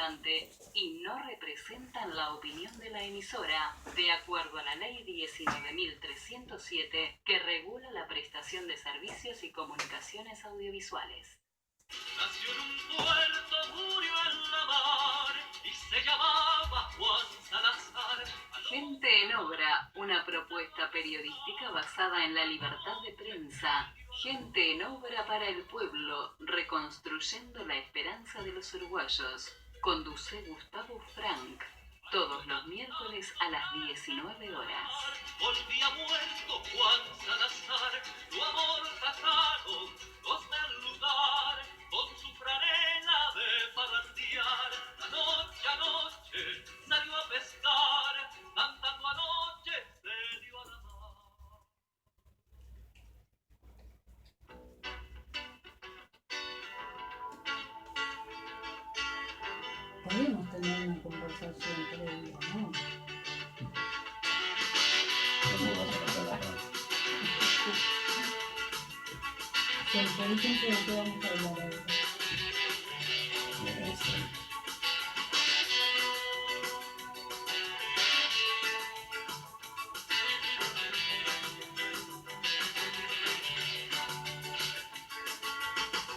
representante y no representan la opinión de la emisora, de acuerdo a la Ley 19.307, que regula la prestación de servicios y comunicaciones audiovisuales. Nació en un puerto, murió en la mar y se llamaba Juan Salazar. Gente en Obra, una propuesta periodística basada en la libertad de prensa. Gente en Obra para el pueblo, reconstruyendo la esperanza de los uruguayos. Conduce Gustavo Frank. Todos los miércoles a las 19 horas. Volvía muerto Juan Salazar, tu amor casaron, los del lugar, con su franela de parrandear. La noche a noche salió a pescar, cantando anoche se dio a la mar. Podemos tener una conversación previa, ¿no? Sí, por ejemplo, ¿de qué vamos a hablar ahora?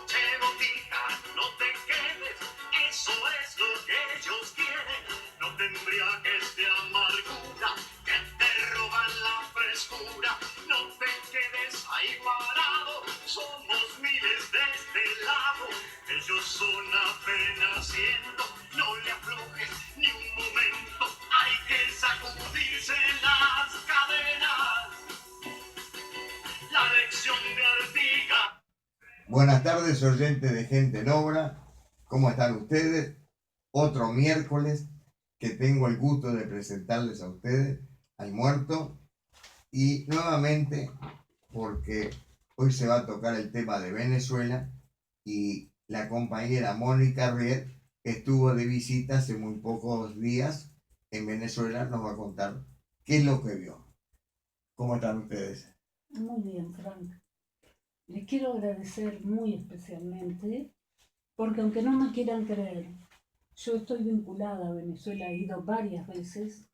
Che, botica, no te quedes, eso es lo que ellos quieren. No te embriagues de amargura, que te roban la frescura. No te quedes ahí parado, somos miles de este lado. Ellos son apenas 100, no le aflojes ni un momento. Hay que sacudirse las cadenas. La lección de Artigas. Buenas tardes, oyentes de Gente en Obra. ¿Cómo están ustedes? Otro miércoles que tengo el gusto de presentarles a ustedes al muerto. Y nuevamente, porque hoy se va a tocar el tema de Venezuela y la compañera Mónica Riet estuvo de visita hace muy pocos días en Venezuela. Nos va a contar qué es lo que vio. ¿Cómo están ustedes? Muy bien, Frank. Les quiero agradecer muy especialmente, porque aunque no me quieran creer, yo estoy vinculada a Venezuela, he ido varias veces,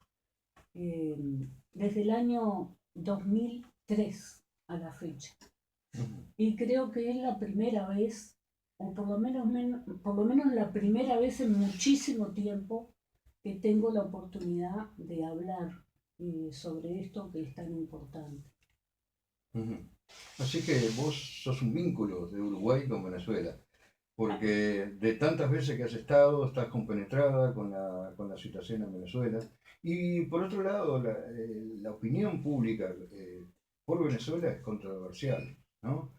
desde el año 2003 a la fecha. Y creo que es la primera vez, o por lo menos la primera vez en muchísimo tiempo, que tengo la oportunidad de hablar sobre esto que es tan importante. Así que vos sos un vínculo de Uruguay con Venezuela, porque de tantas veces que has estado, estás compenetrada con la situación en Venezuela. Y por otro lado, la opinión pública por Venezuela es controversial, ¿no?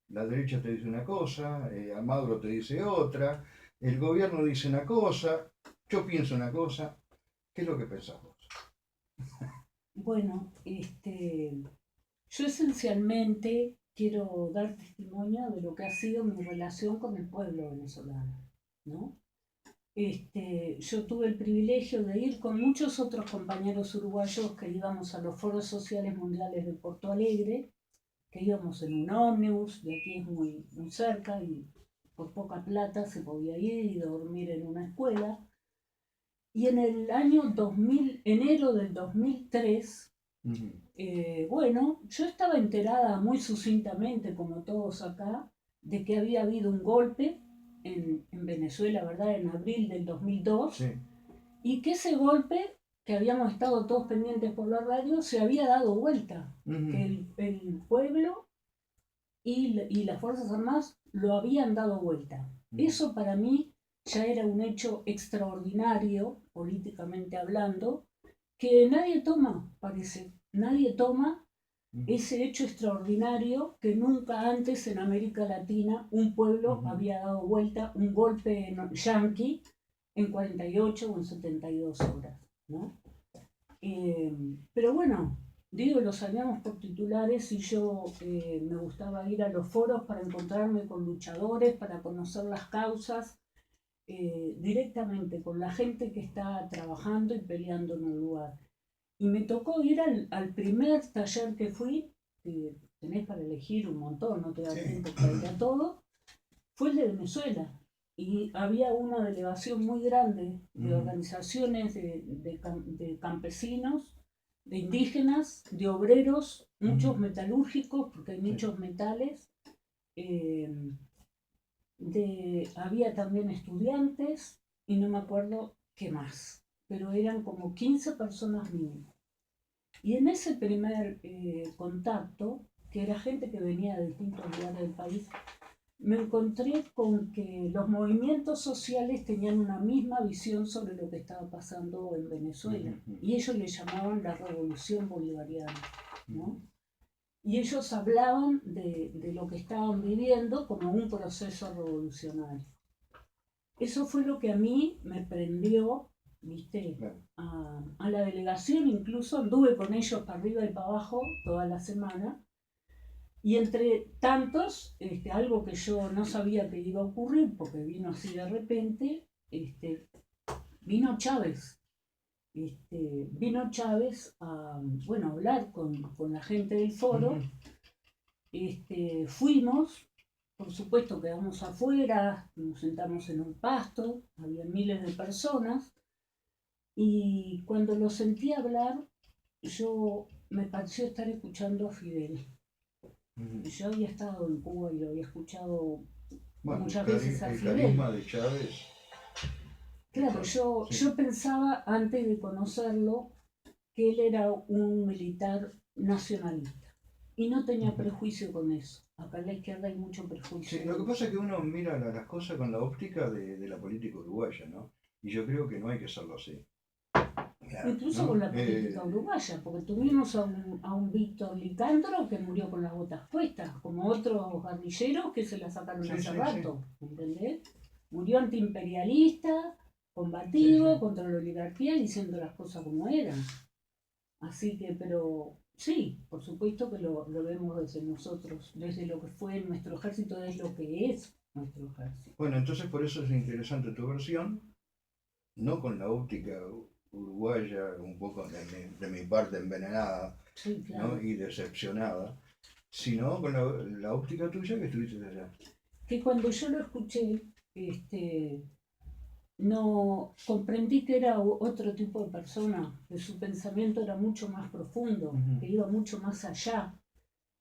La derecha te dice una cosa, Maduro te dice otra, el gobierno dice una cosa, yo pienso una cosa. ¿Qué es lo que pensás vos? Bueno, yo esencialmente quiero dar testimonio de lo que ha sido mi relación con el pueblo venezolano, ¿no? Yo tuve el privilegio de ir con muchos otros compañeros uruguayos que íbamos a los foros sociales mundiales de Porto Alegre, que íbamos en un ómnibus, de aquí es muy, muy cerca y por poca plata se podía ir y dormir en una escuela. Y en el año 2000, enero del 2003, bueno, yo estaba enterada muy sucintamente, como todos acá, de que había habido un golpe en Venezuela, ¿verdad? En abril del 2002, sí. Y que ese golpe, que habíamos estado todos pendientes por la radio, se había dado vuelta, que el pueblo y las Fuerzas Armadas lo habían dado vuelta. Eso para mí ya era un hecho extraordinario, políticamente hablando, que nadie toma, parece. Nadie toma ese hecho extraordinario que nunca antes en América Latina un pueblo había dado vuelta, un golpe yanqui en 48 o en 72 horas, ¿no? Pero bueno, digo, lo sabíamos por titulares y yo me gustaba ir a los foros para encontrarme con luchadores, para conocer las causas, directamente con la gente que está trabajando y peleando en el lugar. Y me tocó ir al primer taller que fui, que tenés para elegir un montón, no te da tiempo para ir a todo, fue el de Venezuela. y había una delegación muy grande de Ujú. organizaciones de campesinos, de indígenas, de obreros, muchos Ujú. metalúrgicos, porque hay Sí. muchos metales, eh, había también estudiantes y no me acuerdo qué más, pero eran como 15 personas mínimo. Y en ese primer contacto, que era gente que venía de distintos lugares del país, me encontré con que los movimientos sociales tenían una misma visión sobre lo que estaba pasando en Venezuela. Ujú. Y ellos le llamaban la revolución bolivariana, ¿no? Ujú. Y ellos hablaban de lo que estaban viviendo como un proceso revolucionario. Eso fue lo que a mí me prendió, ¿viste? Claro. A la delegación, incluso anduve con ellos para arriba y para abajo toda la semana. Y entre tantos, algo que yo no sabía que iba a ocurrir, porque vino así de repente, vino Chávez. Vino Chávez a, bueno, hablar con la gente del foro. Ujú. Fuimos, por supuesto quedamos afuera, nos sentamos en un pasto, había miles de personas, y cuando lo sentí hablar, yo me pareció estar escuchando a Fidel. Ujú. Yo había estado en Cuba y lo había escuchado Bueno, muchas veces a el Fidel. carisma de Chávez. Claro, Exacto, sí. yo pensaba antes de conocerlo que él era un militar nacionalista y no tenía Ujú. prejuicio con eso. Acá en la izquierda hay mucho prejuicio. Sí, lo que pasa es que uno mira las cosas con la óptica de la política uruguaya, ¿no? Y yo creo que no hay que hacerlo así. Claro, Incluso ¿no? con la política uruguaya, porque tuvimos a un Víctor Licandro que murió con las botas puestas, como otros guerrilleros que se las sacaron Sí, hace sí, rato, ¿entendés? Murió antiimperialista, sí, combativo sí. contra la oligarquía, diciendo las cosas como eran. Así que, pero sí, por supuesto que lo vemos desde nosotros, desde lo que fue nuestro ejército, desde lo que es nuestro ejército. Bueno, entonces por eso es interesante tu versión, no con la óptica uruguaya, un poco de mi parte envenenada, Sí, ¿no? claro. Y decepcionada, sino con la óptica tuya que estuviste allá. Que cuando yo lo escuché, no comprendí que era otro tipo de persona, que su pensamiento era mucho más profundo, Ujú. que iba mucho más allá.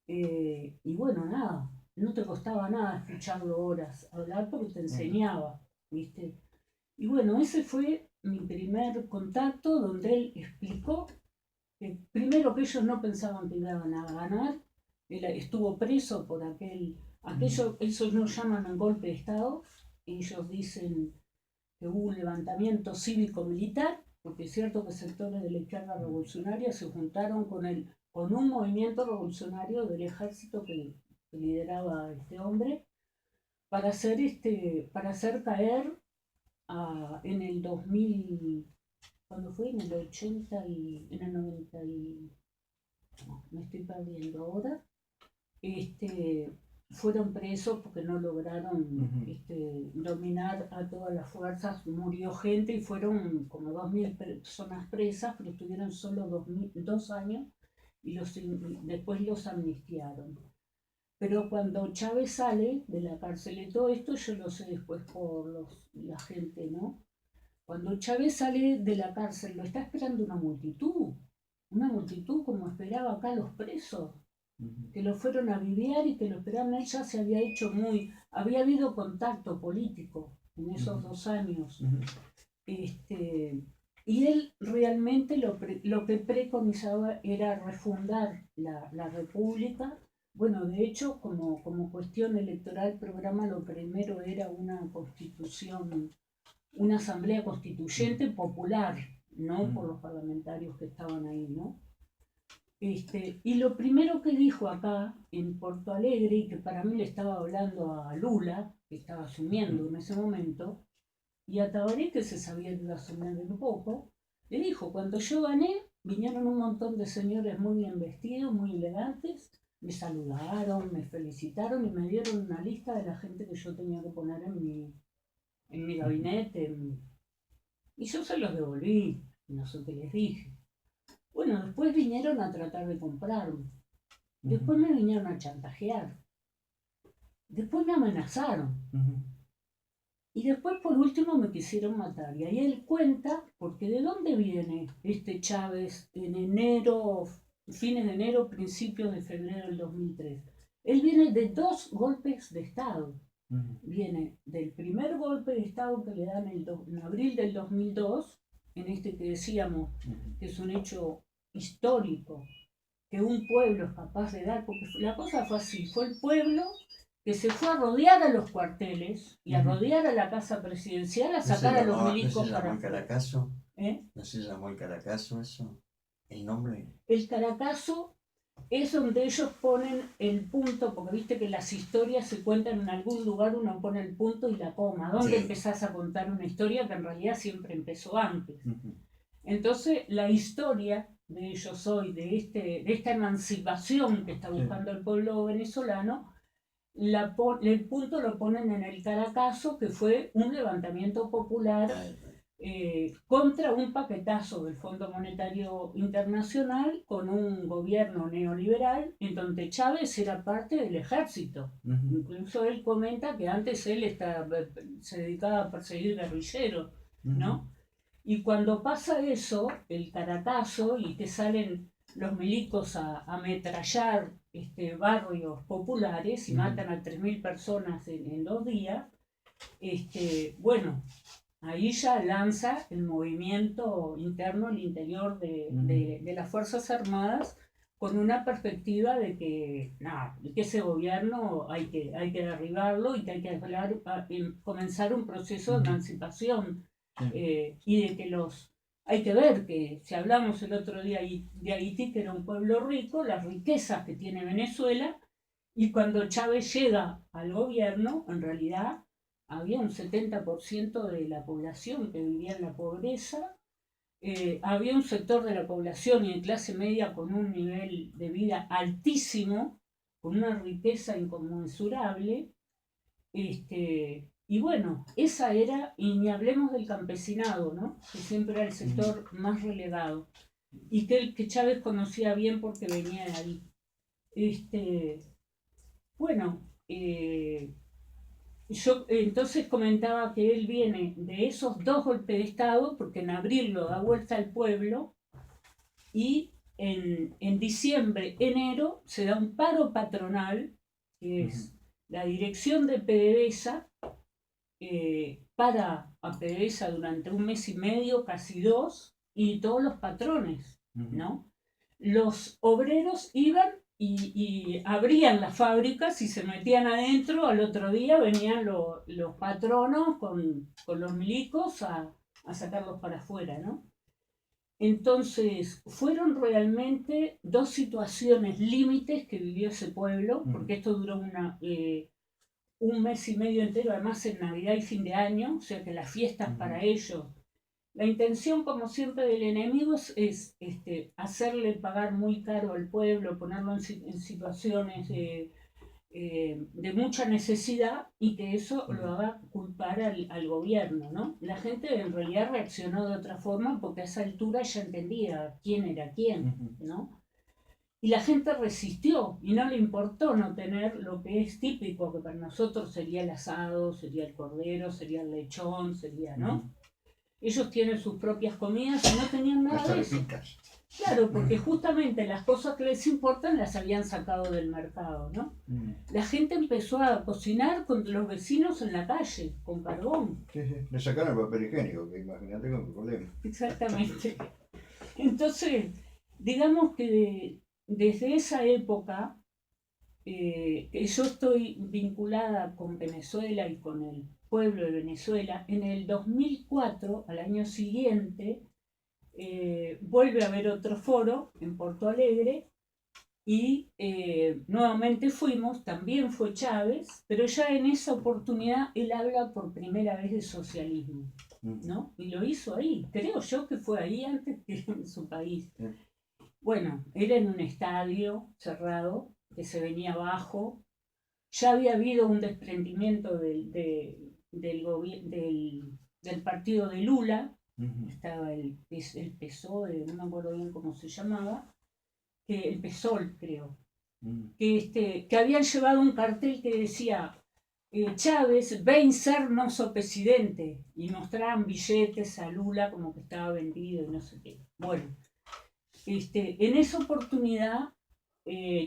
Y bueno, nada, no te costaba nada escucharlo horas hablar porque te enseñaba, ¿viste? Y bueno, ese fue mi primer contacto donde él explicó que primero que ellos no pensaban que iban a ganar, él estuvo preso por aquello, ellos no llaman un golpe de Estado, ellos dicen que hubo un levantamiento cívico-militar, porque es cierto que sectores de la izquierda revolucionaria se juntaron con un movimiento revolucionario del ejército que lideraba este hombre para hacer caer en el 2000, ¿cuándo fue? En el 80 y en el 90 y, no, me estoy perdiendo ahora, este, fueron presos porque no lograron dominar a todas las fuerzas, murió gente y fueron como 2000 personas presas, pero estuvieron solo 2 años y después los amnistiaron. Pero cuando Chávez sale de la cárcel y todo esto, yo lo sé después por la gente, ¿no? Cuando Chávez sale de la cárcel, lo está esperando una multitud como esperaba acá los presos, que lo fueron a viviar y que lo esperaban. Él ya se había hecho había habido contacto político en esos 2 años. Y él realmente lo que preconizaba era refundar la República. Bueno, de hecho, como cuestión electoral, programa, lo primero era una constitución, una asamblea constituyente popular, no por los parlamentarios que estaban ahí, ¿no? Y lo primero que dijo acá en Porto Alegre, y que para mí le estaba hablando a Lula, que estaba asumiendo en ese momento, y a Tabaré, que se sabía que iba a asumir un poco, le dijo, cuando yo gané, vinieron un montón de señores muy bien vestidos, muy elegantes, me saludaron, me felicitaron y me dieron una lista de la gente que yo tenía que poner en mi gabinete. Y yo se los devolví, no sé qué les dije. Bueno, después vinieron a tratar de comprarme. Después me vinieron a chantajear. Después me amenazaron. Y después, por último, me quisieron matar. Y ahí él cuenta, porque ¿de dónde viene este Chávez en enero, fines de enero, principios de febrero del 2003? Él viene de 2 golpes de Estado. Viene del primer golpe de Estado que le dan en abril del 2002, en este que decíamos que es un hecho histórico, que un pueblo es capaz de dar, porque la cosa fue así, fue el pueblo que se fue a rodear a los cuarteles y a rodear a la casa presidencial, a sacar a los milicos ¿No se llamó para el afuera. Caracazo? ¿Eh? ¿No se llamó el Caracazo eso? ¿El nombre? El Caracazo es donde ellos ponen el punto, porque viste que las historias se cuentan en algún lugar, uno pone el punto y la coma. ¿Dónde Sí. empezás a contar una historia que en realidad siempre empezó antes? Entonces, la historia de ellos hoy, de esta emancipación que está buscando el pueblo venezolano, el punto lo ponen en el Caracazo, que fue un levantamiento popular contra un paquetazo del Fondo Monetario Internacional con un gobierno neoliberal en donde Chávez era parte del ejército. Incluso él comenta que antes él se dedicaba a perseguir guerrilleros, ¿no? Y cuando pasa eso, el Caracazo, y que salen los milicos a ametrallar barrios populares y matan a 3.000 personas en 2 días, bueno, ahí ya lanza el movimiento interno al interior de las Fuerzas Armadas con una perspectiva de que ese gobierno hay que derribarlo y que hay que comenzar un proceso de emancipación y de que hay que ver que si hablamos el otro día de Haití, que era un pueblo rico, las riquezas que tiene Venezuela, y cuando Chávez llega al gobierno, en realidad había un 70% de la población que vivía en la pobreza, había un sector de la población y de clase media con un nivel de vida altísimo, con una riqueza inconmensurable, y bueno, esa era, y ni hablemos del campesinado, ¿no? Que siempre era el sector más relegado, y que Chávez conocía bien porque venía de ahí. Bueno, yo entonces comentaba que él viene de esos 2 golpes de Estado, porque en abril lo da vuelta al pueblo, y en diciembre, enero, se da un paro patronal, que es la dirección de PDVSA, para a PDVSA durante 1 mes y medio, casi 2, y todos los patrones, ¿no? Los obreros iban y abrían las fábricas y se metían adentro, al otro día venían los patronos con los milicos a sacarlos para afuera, ¿no? Entonces, fueron realmente 2 situaciones límites que vivió ese pueblo, porque esto duró 1 mes y medio entero, además en Navidad y fin de año, o sea que las fiestas para ellos. La intención, como siempre, del enemigo es hacerle pagar muy caro al pueblo, ponerlo en situaciones de mucha necesidad y que eso lo haga culpar al gobierno, ¿no? La gente en realidad reaccionó de otra forma porque a esa altura ya entendía quién era quién, ¿no? Y la gente resistió y no le importó no tener lo que es típico, que para nosotros sería el asado, sería el cordero, sería el lechón, sería, ¿no? Ellos tienen sus propias comidas y no tenían nada de eso. Claro, porque justamente las cosas que les importan las habían sacado del mercado, ¿no? La gente empezó a cocinar con los vecinos en la calle, con carbón. Sí, sí. Le sacaron el papel higiénico, que imagínate con qué problema. Exactamente. Entonces, digamos que desde esa época, que yo estoy vinculada con Venezuela y con el pueblo de Venezuela, en el 2004, al año siguiente, vuelve a haber otro foro en Porto Alegre y nuevamente fuimos, también fue Chávez, pero ya en esa oportunidad él habla por primera vez de socialismo, ¿no? Y lo hizo ahí, creo yo que fue ahí antes que en su país. Bueno, era en un estadio cerrado que se venía abajo, ya había habido un desprendimiento del partido de Lula, estaba el PSOE, no me acuerdo bien cómo se llamaba, el PSOL creo, que habían llevado un cartel que decía Chávez ven ser nuestro presidente y mostraban billetes a Lula como que estaba vendido y no sé qué. Bueno, en esa oportunidad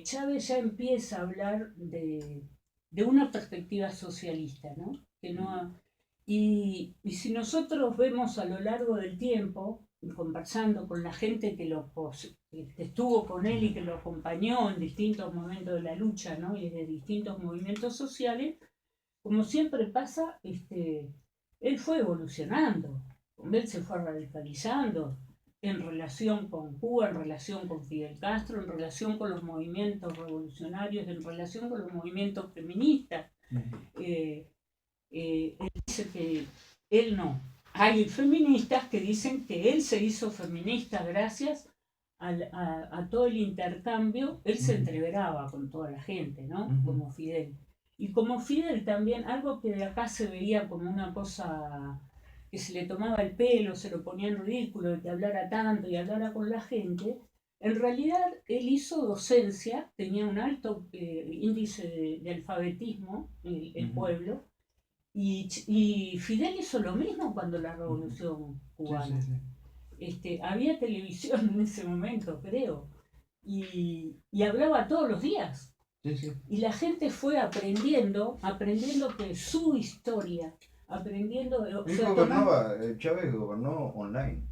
Chávez ya empieza a hablar de una perspectiva socialista, ¿no? Y si nosotros vemos a lo largo del tiempo, conversando con la gente que estuvo con él y que lo acompañó en distintos momentos de la lucha, ¿no? Y de distintos movimientos sociales, como siempre pasa, él fue evolucionando, él se fue radicalizando en relación con Cuba, en relación con Fidel Castro, en relación con los movimientos revolucionarios, en relación con los movimientos feministas. Él dice que él no. Hay feministas que dicen que él se hizo feminista gracias a todo el intercambio. Él se entreveraba con toda la gente, ¿no? Como Fidel. Y como Fidel también, algo que de acá se veía como una cosa que se le tomaba el pelo, se lo ponía en ridículo, de que hablara tanto y hablara con la gente, en realidad él hizo docencia, tenía un alto índice de alfabetismo, el pueblo, y Fidel hizo lo mismo cuando la revolución cubana. Había televisión en ese momento, creo, y hablaba todos los días. Y la gente fue aprendiendo que su historia, Chávez gobernó online.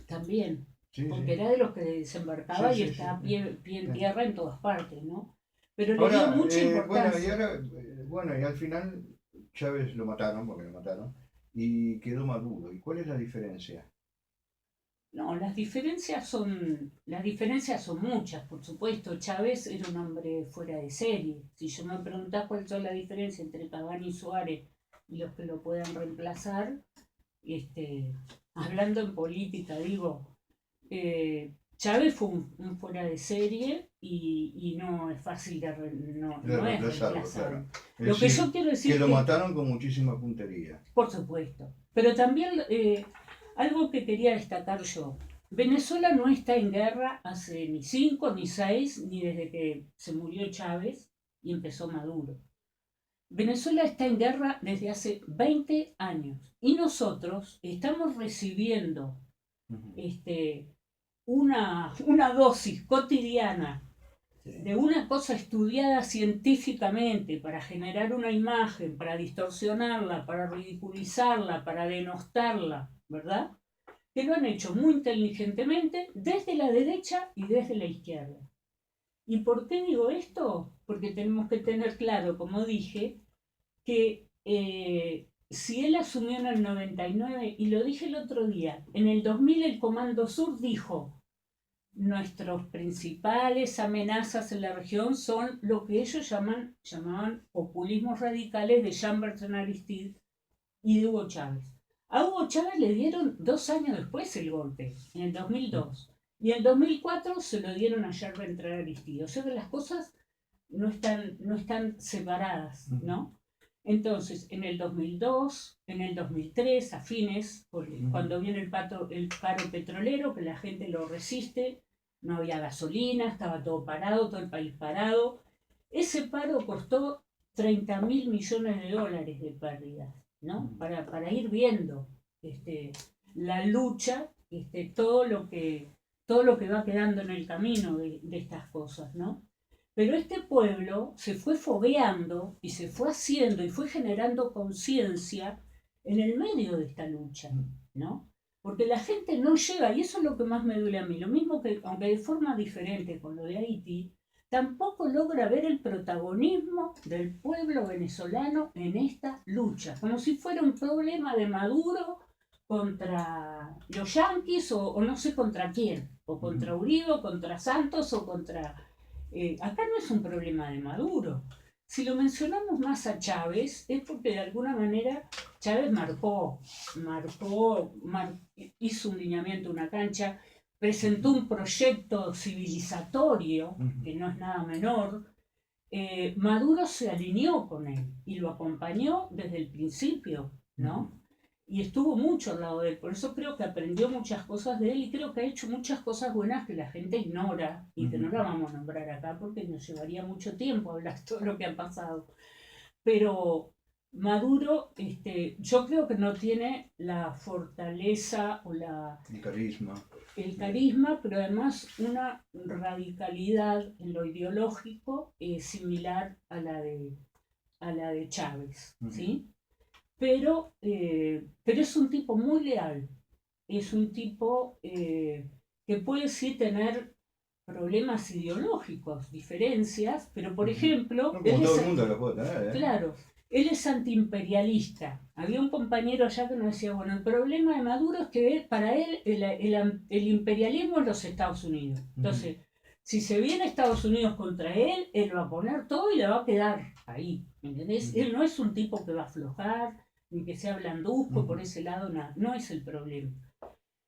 También, porque era de los que desembarcaba y estaba pie en tierra en todas partes, ¿no? Pero le dio mucha importancia. Bueno, y al final Chávez lo mataron, y quedó Maduro. ¿Y cuál es la diferencia? No, las diferencias son muchas, por supuesto. Chávez era un hombre fuera de serie. Si yo me preguntás cuál es la diferencia entre Cavani y Suárez y los que lo puedan reemplazar, hablando en política, digo, Chávez fue un fuera de serie y no es fácil de reemplazar. Claro. Lo que yo quiero decir que lo mataron con muchísima puntería. Por supuesto. Pero también algo que quería destacar yo. Venezuela no está en guerra hace ni 5 ni 6, ni desde que se murió Chávez y empezó Maduro. Venezuela está en guerra desde hace 20 años y nosotros estamos recibiendo una dosis cotidiana de una cosa estudiada científicamente para generar una imagen, para distorsionarla, para ridiculizarla, para denostarla, ¿verdad? Que lo han hecho muy inteligentemente desde la derecha y desde la izquierda. ¿Y por qué digo esto? Porque tenemos que tener claro, como dije, que si él asumió en el 99, y lo dije el otro día, en el 2000 el Comando Sur dijo: nuestras principales amenazas en la región son lo que ellos llamaban populismos radicales de Jean-Bertrand Aristide y de Hugo Chávez. A Hugo Chávez le dieron 2 años después el golpe, en el 2002. Y en el 2004 se lo dieron a Jean-Bertrand Aristide. O sea que las cosas no están separadas, ¿no? Entonces, en el 2002, en el 2003, a fines, cuando viene el paro petrolero, que la gente lo resiste, no había gasolina, estaba todo parado, todo el país parado. Ese paro costó $30.000 millones de pérdidas, ¿no? Para ir viendo la lucha, todo lo que va quedando en el camino de estas cosas, ¿no? Pero este pueblo se fue fogueando y se fue haciendo y fue generando conciencia en el medio de esta lucha, ¿no? Porque la gente no llega, y eso es lo que más me duele a mí, lo mismo que, aunque de forma diferente con lo de Haití, tampoco logra ver el protagonismo del pueblo venezolano en esta lucha, como si fuera un problema de Maduro contra los yanquis o no sé contra quién, o contra Uribe, o contra Santos, o contra... acá no es un problema de Maduro. Si lo mencionamos más a Chávez, es porque de alguna manera Chávez hizo un lineamiento, una cancha, presentó un proyecto civilizatorio, que no es nada menor. Maduro se alineó con él y lo acompañó desde el principio, ¿no? Y estuvo mucho al lado de él, por eso creo que aprendió muchas cosas de él y creo que ha hecho muchas cosas buenas que la gente ignora y que no la vamos a nombrar acá porque nos llevaría mucho tiempo hablar todo lo que ha pasado. pero Maduro, yo creo que no tiene la fortaleza o el carisma, pero además una radicalidad en lo ideológico similar a la de Chávez, ¿sí? Pero es un tipo muy leal, es un tipo que puede sí tener problemas ideológicos, diferencias, pero por ejemplo... No, como todo el mundo lo puede tener, ¿eh? Claro, él es antiimperialista. Había un compañero allá que nos decía, bueno, el problema de Maduro es que para él el imperialismo es los Estados Unidos. Entonces, si se viene Estados Unidos contra él va a poner todo y le va a quedar ahí, ¿me entendés? Él no es un tipo que va a aflojar, ni que sea blanduzco, por ese lado, nada. No es el problema.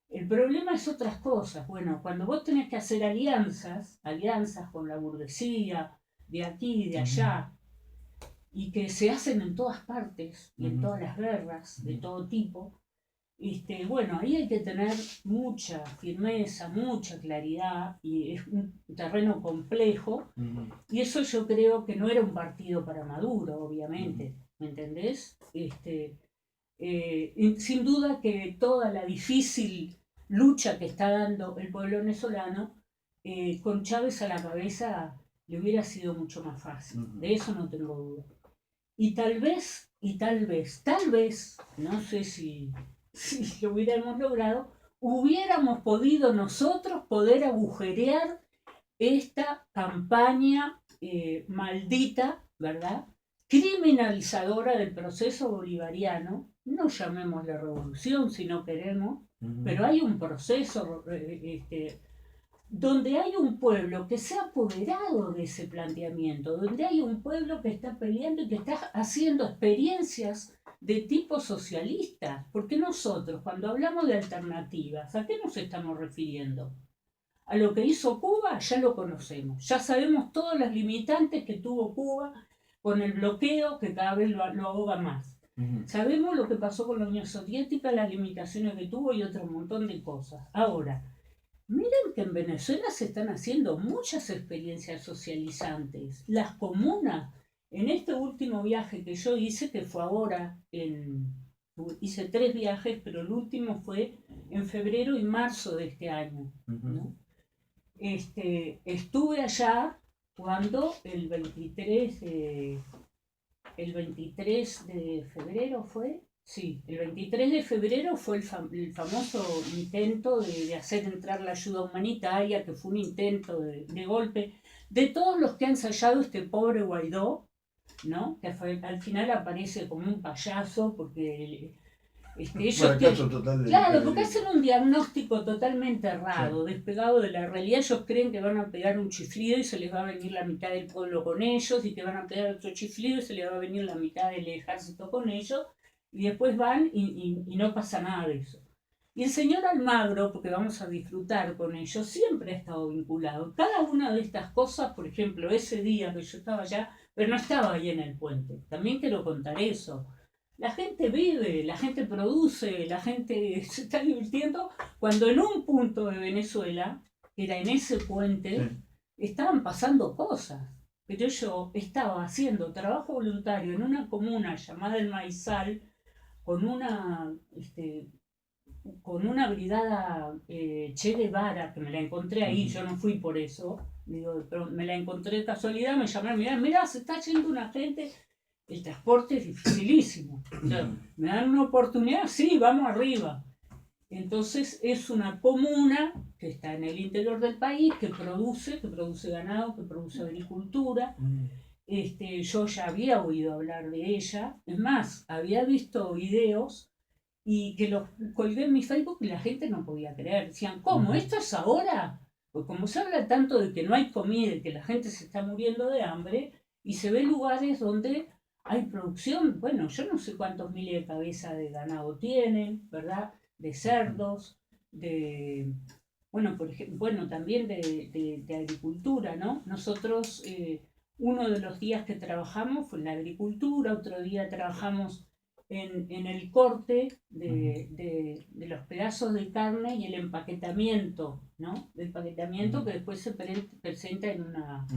El problema es otras cosas. Bueno, cuando vos tenés que hacer alianzas con la burguesía, de aquí y de allá, y que se hacen en todas partes y en todas las guerras de todo tipo, bueno, ahí hay que tener mucha firmeza, mucha claridad, y es un terreno complejo, y eso yo creo que no era un partido para Maduro, obviamente, ¿me entendés? Sin duda que toda la difícil lucha que está dando el pueblo venezolano, con Chávez a la cabeza le hubiera sido mucho más fácil, de eso no tengo duda. Y tal vez, no sé si lo hubiéramos logrado, hubiéramos podido nosotros poder agujerear esta campaña maldita, ¿verdad? Criminalizadora del proceso bolivariano, no llamémosle revolución si no queremos, pero hay un proceso donde hay un pueblo que se ha apoderado de ese planteamiento, donde hay un pueblo que está peleando y que está haciendo experiencias de tipo socialista, porque nosotros cuando hablamos de alternativas, ¿a qué nos estamos refiriendo? A lo que hizo Cuba ya lo conocemos, ya sabemos todas las limitantes que tuvo Cuba con el bloqueo que cada vez lo ahoga más. Sabemos lo que pasó con la Unión Soviética, las limitaciones que tuvo y otro montón de cosas. Ahora, miren que en Venezuela se están haciendo muchas experiencias socializantes. Las comunas, en este último viaje que yo hice, que fue ahora, hice 3 viajes, pero el último fue en febrero y marzo de este año, ¿no? Estuve allá cuando el 23 de febrero fue. Sí, el 23 de febrero fue el famoso intento de hacer entrar la ayuda humanitaria, que fue un intento de golpe de todos los que han ensayado este pobre Guaidó, ¿no? Que al final aparece como un payaso porque claro, porque hacen un diagnóstico totalmente errado, despegado de la realidad. Ellos creen que van a pegar un chiflido y se les va a venir la mitad del pueblo con ellos, y que van a pegar otro chiflido y se les va a venir la mitad del ejército con ellos, y después van y no pasa nada de eso. Y el señor Almagro, porque vamos a disfrutar con ellos, siempre ha estado vinculado. Cada una de estas cosas, por ejemplo, ese día que yo estaba allá, pero no estaba ahí en el puente, también quiero contar eso. La gente vive, la gente produce, la gente se está divirtiendo, cuando en un punto de Venezuela, que era en ese puente, estaban pasando cosas. Pero yo estaba haciendo trabajo voluntario en una comuna llamada El Maizal, con una brigada Che Guevara, que me la encontré ahí, yo no fui por eso, pero me la encontré de casualidad, me llamaron, mirá, se está yendo una gente. El transporte es dificilísimo. O sea, ¿me dan una oportunidad? Sí, vamos arriba. Entonces es una comuna que está en el interior del país, que produce ganado, que produce agricultura. Yo ya había oído hablar de ella. Es más, había visto videos y que los colgué en mi Facebook y la gente no podía creer. Decían, ¿cómo? ¿Esto es ahora? Pues como se habla tanto de que no hay comida y que la gente se está muriendo de hambre, y se ven lugares donde hay producción, bueno, yo no sé cuántos miles de cabezas de ganado tienen, ¿verdad? De cerdos, bueno, también de agricultura, ¿no? Nosotros, uno de los días que trabajamos fue en la agricultura, otro día trabajamos en el corte de los pedazos de carne y el empaquetamiento, ¿no? El empaquetamiento que después se presenta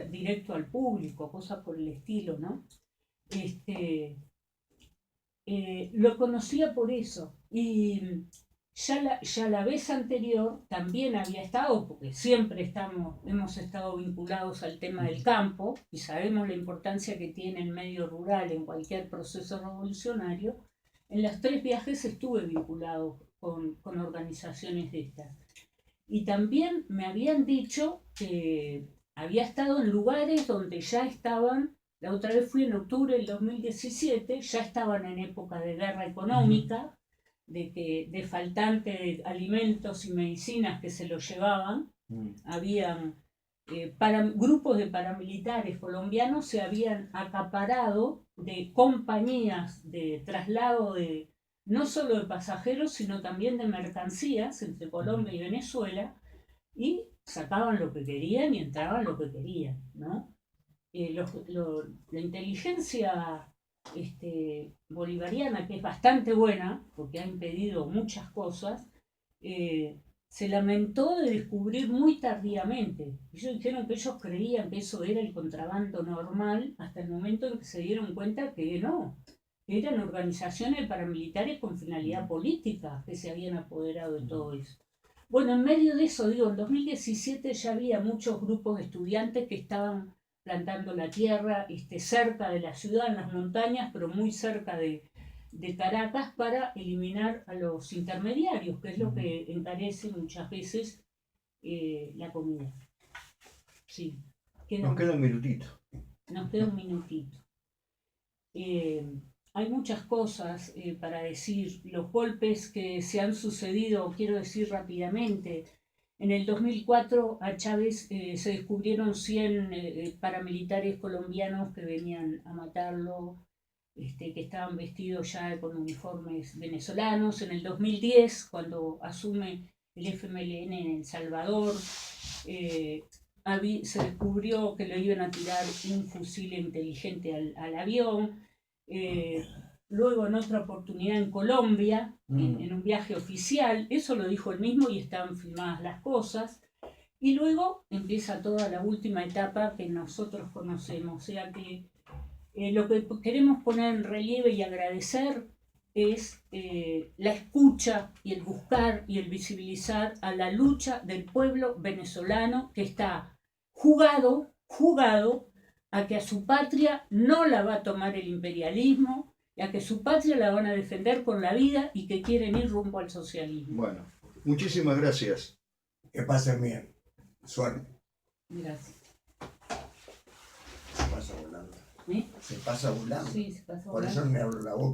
directo al público, cosas por el estilo, ¿no? Lo conocía por eso. Y ya la vez anterior también había estado, porque siempre hemos estado vinculados al tema del campo y sabemos la importancia que tiene el medio rural en cualquier proceso revolucionario. En los 3 viajes estuve vinculado con organizaciones de estas. Y también me habían dicho que había estado en lugares donde ya estaban, la otra vez fui en octubre del 2017, ya estaban en época de guerra económica, de faltante de alimentos y medicinas que se los llevaban. Habían grupos de paramilitares colombianos se habían acaparado de compañías de traslado de no solo de pasajeros, sino también de mercancías entre Colombia y Venezuela, y sacaban lo que querían y entraban lo que querían, ¿no? La inteligencia bolivariana, que es bastante buena, porque ha impedido muchas cosas, se lamentó de descubrir muy tardíamente. Ellos dijeron que ellos creían que eso era el contrabando normal, hasta el momento en que se dieron cuenta que no, eran organizaciones paramilitares con finalidad política que se habían apoderado de todo eso. Bueno, en medio de eso, digo, en 2017 ya había muchos grupos de estudiantes que estaban plantando la tierra cerca de la ciudad, en las montañas, pero muy cerca de Caracas, para eliminar a los intermediarios, que es lo que encarece muchas veces la comida. Sí. Nos queda un minutito. Nos queda un minutito. Hay muchas cosas para decir. Los golpes que se han sucedido, quiero decir rápidamente. En el 2004 a Chávez se descubrieron 100 paramilitares colombianos que venían a matarlo, que estaban vestidos ya con uniformes venezolanos. En el 2010, cuando asume el FMLN en El Salvador, se descubrió que le iban a tirar un fusil inteligente al avión. Luego en otra oportunidad en Colombia, en un viaje oficial, eso lo dijo él mismo y están filmadas las cosas. Y luego empieza toda la última etapa que nosotros conocemos. O sea que lo que queremos poner en relieve y agradecer es la escucha y el buscar y el visibilizar a la lucha del pueblo venezolano, que está jugado a que a su patria no la va a tomar el imperialismo, y a que su patria la van a defender con la vida y que quieren ir rumbo al socialismo. Bueno, muchísimas gracias. Que pasen bien. Suerte. Gracias. Se pasa volando. ¿Eh? Se pasa volando. Sí, se pasa Por volando. eso me abro la boca.